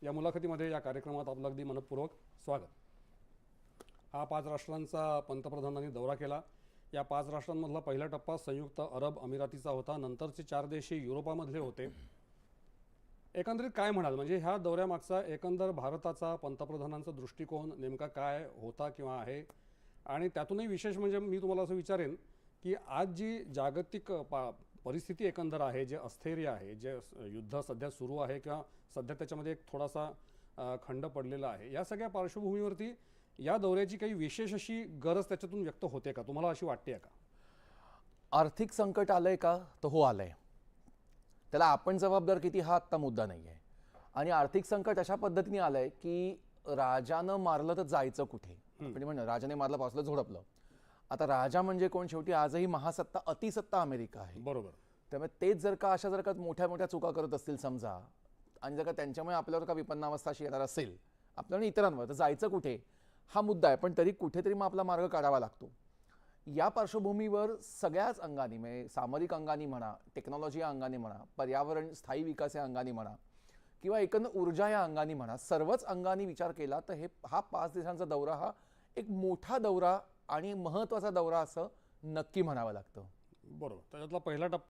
या मुलाखतीमध्ये या कार्यक्रमात आपलं अगदी मनपूर्वक स्वागत. हा 5 राष्ट्रांचा पंतप्रधानांनी दौरा केला. या 5 राष्ट्रांमधला पहिला टप्पा संयुक्त अरब अमिरातीचा होता. नंतरचे 4 देश युरोपामधले होते. एकंदरीत काय म्हणाल, म्हणजे ह्या दौऱ्यामागचा एकंदर भारताचा पंतप्रधानांचा दृष्टिकोन नेमका काय होता किंवा आहे, आणि त्यातूनही विशेष म्हणजे मी तुम्हाला असं विचारेन की आज जी जागतिक परिस्थिती एकंदर आहे, जे स्थैर्य आहे, जे युद्ध सध्या सुरू आहे किंवा सध्या त्याच्यामध्ये एक थोडासा खंड पडलेला आहे, या सगळ्या पार्श्वभूमीवरती या दौऱ्याची काही विशेष अशी गरज त्याच्यातून व्यक्त होते का, तुम्हाला अशी वाटते का? आर्थिक संकट आलंय का? तर हो आलंय. त्याला आपण जबाबदार किती हा आत्ता मुद्दा नाही आहे. आणि आर्थिक संकट अशा पद्धतीने आलंय की राजानं मारलं तर जायचं कुठे. म्हणजे म्हणणं राजाने मारलं पावसाला झोडपलं. आता राजा म्हणजे कोण? शेवटी आजही महासत्ता अतिसत्ता अमेरिका आहे. बरोबर. त्यामुळे तेच जर का मोठ्या मोठ्या चुका करत असतील समजा, आणि जर का त्यांच्यामुळे आपल्यावर का विपन्नावस्था अशी येणार असेल आपल्याला इतरांवर, तर जायचं कुठे हा मुद्दा आहे. पण तरी कुठेतरी मग आपला मार्ग काढावा लागतो. या पार्श्वभूमीवर सगळ्याच अंगाने, म्हणजे सामरिक अंगाने म्हणा, टेक्नॉलॉजी या अंगाने म्हणा, पर्यावरण स्थायी विकास या अंगाने म्हणा, किंवा एकंदर ऊर्जा या अंगाने म्हणा, सर्वच अंगाने विचार केला तर हा 5 देशांचा दौरा हा एक मोठा दौरा आणि महत्त्वाचा दौरा असं नक्की म्हणावं लागतं. बरोबर. त्याच्यातला पहिला टप्पा